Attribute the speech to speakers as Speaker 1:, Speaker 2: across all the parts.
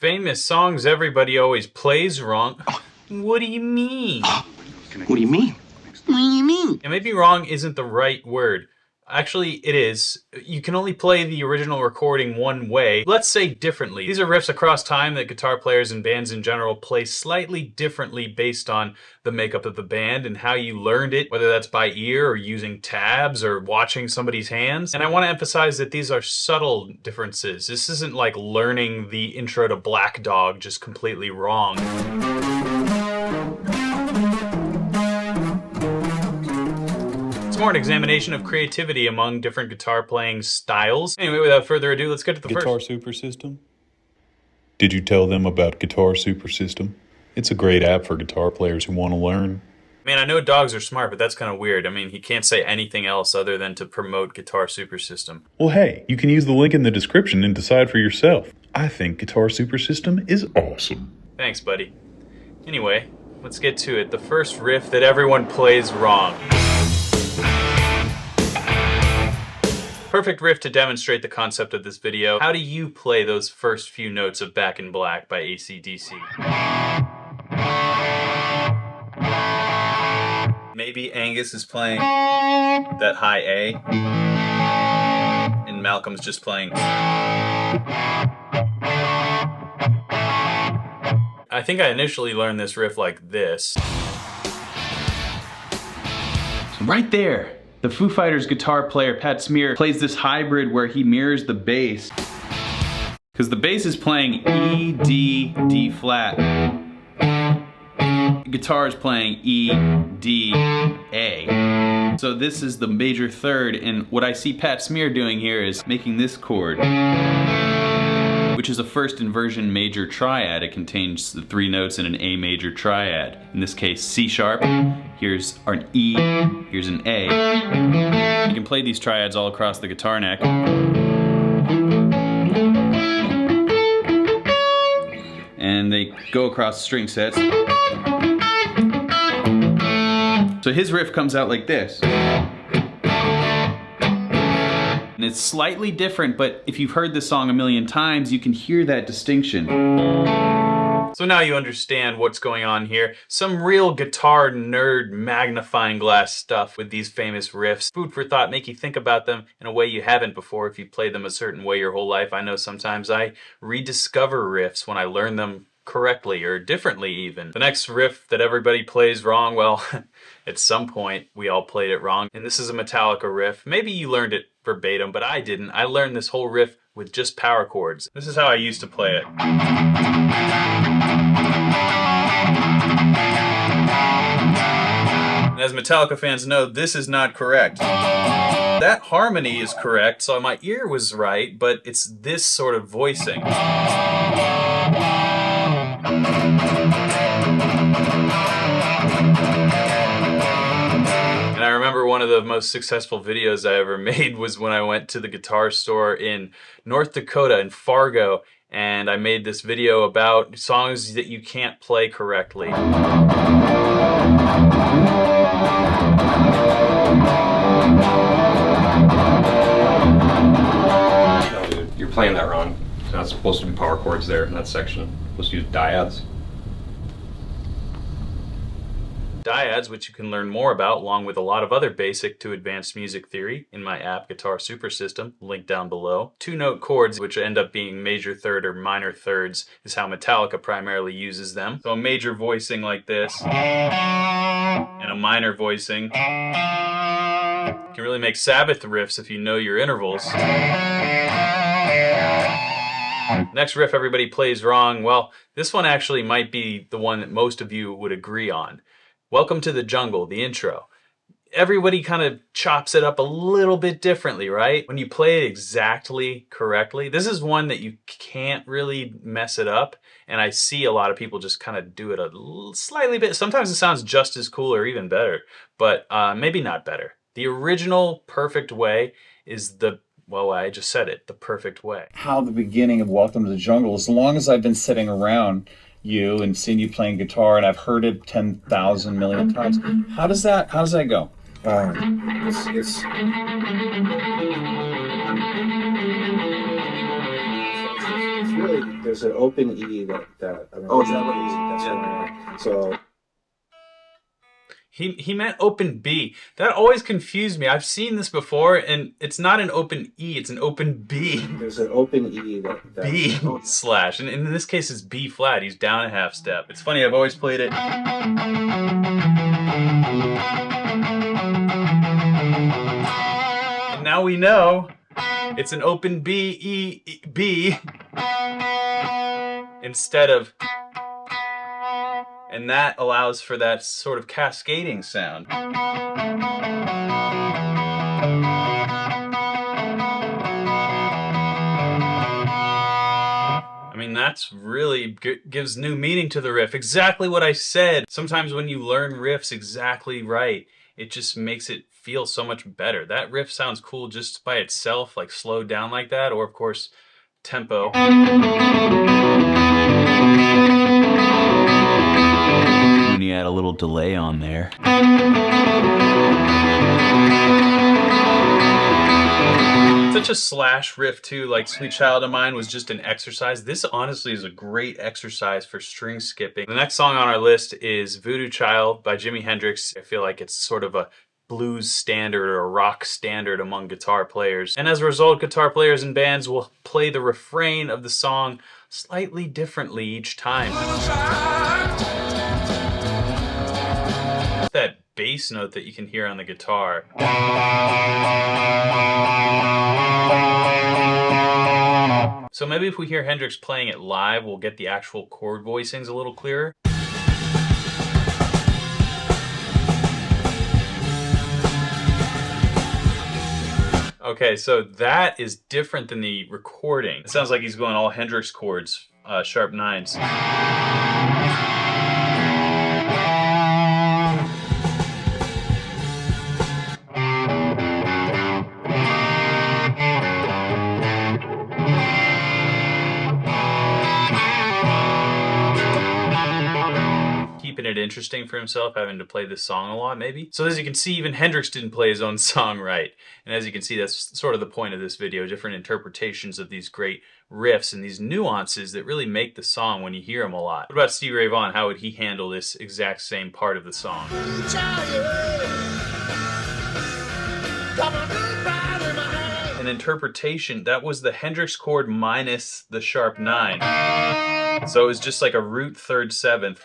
Speaker 1: Famous songs everybody always plays wrong. What do you mean?
Speaker 2: What do you mean? What do you mean?
Speaker 1: And maybe wrong isn't the right word. Actually, it is. You can only play the original recording one way. Let's say differently. These are riffs across time that guitar players and bands in general play slightly differently based on the makeup of the band and how you learned it, whether that's by ear or using tabs or watching somebody's hands. And I want to emphasize that these are subtle differences. This isn't like learning the intro to Black Dog just completely wrong. More an examination of creativity among different guitar playing styles. Anyway, without further ado, let's get to the
Speaker 3: Guitar Super System? Did you tell them about Guitar Super System? It's a great app for guitar players who want to learn.
Speaker 1: Man, I know dogs are smart, but that's kind of weird. I mean, he can't say anything else other than to promote Guitar Super System.
Speaker 3: Well, hey, you can use the link in the description and decide for yourself. I think Guitar Super System is awesome.
Speaker 1: Thanks, buddy. Anyway, let's get to it. The first riff that everyone plays wrong. Perfect riff to demonstrate the concept of this video. How do you play those first few notes of Back in Black by AC/DC? Maybe Angus is playing that high A, and Malcolm's just playing. I think I initially learned this riff like this.
Speaker 4: Right there. The Foo Fighters guitar player, Pat Smear, plays this hybrid where he mirrors the bass. Because the bass is playing E, D, D flat. The guitar is playing E, D, A. So this is the major third, and what I see Pat Smear doing here is making this chord, which is a first inversion major triad. It contains the three notes in an A major triad. In this case, C sharp. Here's an E, here's an A. You can play these triads all across the guitar neck. And they go across the string sets. So his riff comes out like this. And it's slightly different, but if you've heard this song a million times, you can hear that distinction.
Speaker 1: So now you understand what's going on here. Some real guitar nerd magnifying glass stuff with these famous riffs. Food for thought, make you think about them in a way you haven't before if you played them a certain way your whole life. I know sometimes I rediscover riffs when I learn them correctly or differently even. The next riff that everybody plays wrong, well, at some point we all played it wrong. And this is a Metallica riff. Maybe you learned it verbatim, but I didn't. I learned this whole riff with just power chords. This is how I used to play it. And as Metallica fans know, this is not correct. That harmony is correct, so my ear was right, but it's this sort of voicing. And I remember one of the most successful videos I ever made was when I went to the guitar store in North Dakota, in Fargo, and I made this video about songs that you can't play correctly.
Speaker 5: No, dude, you're playing that wrong. It's not supposed to be power chords there in that section. You're supposed to use dyads.
Speaker 1: Dyads, which you can learn more about along with a lot of other basic to advanced music theory in my app Guitar Super System, link down below. Two-note chords, which end up being major third or minor thirds, is how Metallica primarily uses them. So a major voicing like this and a minor voicing can really make Sabbath riffs if you know your intervals. Next riff everybody plays wrong. Well, this one actually might be the one that most of you would agree on. Welcome to the Jungle, the intro. Everybody kind of chops it up a little bit differently, right? When you play it exactly correctly, this is one that you can't really mess it up. And I see a lot of people just kind of do it a slightly bit. Sometimes it sounds just as cool or even better, but maybe not better. The original perfect way is well, I just said it, the perfect way.
Speaker 6: How the beginning of Welcome to the Jungle, as long as I've been sitting around you and seen you playing guitar, and I've heard it 10,000 million times. How does that go?
Speaker 2: It's really There's an open E that I don't know. Oh, is that what it is? That's right. So
Speaker 1: he meant open B. That always confused me. I've seen this before, and it's not an open E, it's an open B.
Speaker 2: there's an open E that
Speaker 1: B slash. And in this case, it's B flat. He's down a half step. It's funny, I've always played it. And now we know it's an open B, E, B instead of. And that allows for that sort of cascading sound. I mean, that's really gives new meaning to the riff. Exactly what I said. Sometimes when you learn riffs exactly right, it just makes it feel so much better. That riff sounds cool just by itself, like slowed down like that, or of course, tempo.
Speaker 4: When you add a little delay on there.
Speaker 1: Such a slash riff too, like Sweet Child of Mine was just an exercise. This honestly is a great exercise for string skipping. The next song on our list is Voodoo Child by Jimi Hendrix. I feel like it's sort of a blues standard or a rock standard among guitar players. And as a result, guitar players and bands will play the refrain of the song slightly differently each time. That bass note that you can hear on the guitar. So maybe if we hear Hendrix playing it live, we'll get the actual chord voicings a little clearer. Okay, so that is different than the recording. It sounds like he's going all Hendrix chords, sharp nines. Keeping it interesting for himself, having to play this song a lot, maybe. So as you can see, even Hendrix didn't play his own song right. And as you can see, that's sort of the point of this video, different interpretations of these great riffs and these nuances that really make the song when you hear them a lot. What about Stevie Ray Vaughan? How would he handle this exact same part of the song? An interpretation, that was the Hendrix chord minus the sharp 9. So it was just like a root 3rd 7th.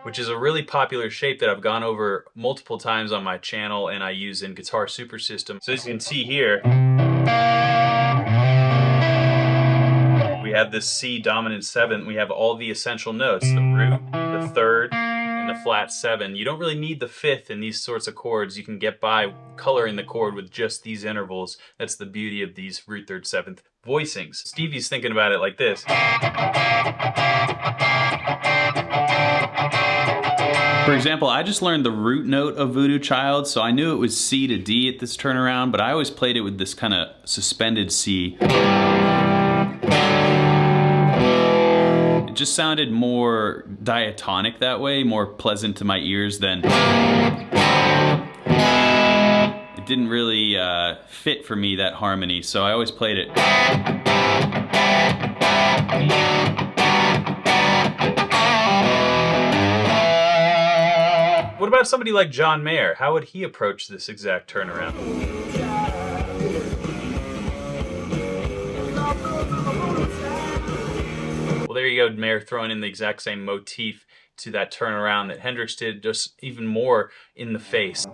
Speaker 1: Which is a really popular shape that I've gone over multiple times on my channel and I use in Guitar Super System. So as you can see here, we have this C dominant 7th. We have all the essential notes, the root, the 3rd, and the flat 7. You don't really need the 5th in these sorts of chords. You can get by coloring the chord with just these intervals. That's the beauty of these root 3rd 7th voicings. Stevie's thinking about it like this.
Speaker 4: For example, I just learned the root note of Voodoo Child, so I knew it was C to D at this turnaround, but I always played it with this kind of suspended C. It just sounded more diatonic that way, more pleasant to my ears than... It didn't really fit for me, that harmony, so I always played it.
Speaker 1: What about somebody like John Mayer? How would he approach this exact turnaround? Well, there you go, Mayer throwing in the exact same motif to that turnaround that Hendrix did, just even more in the face.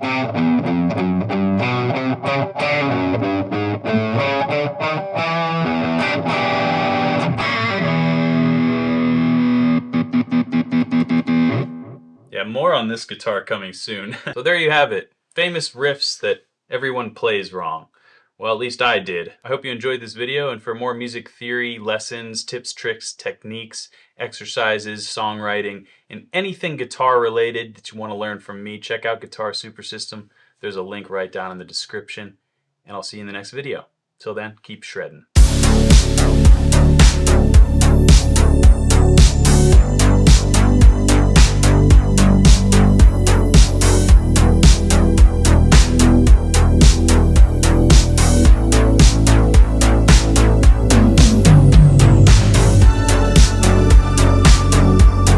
Speaker 1: Yeah, more on this guitar coming soon. So there you have it. Famous riffs that everyone plays wrong. Well, at least I did. I hope you enjoyed this video, and for more music theory, lessons, tips, tricks, techniques, exercises, songwriting, and anything guitar related that you want to learn from me, check out Guitar Super System. There's a link right down in the description, and I'll see you in the next video. Till then, keep shredding.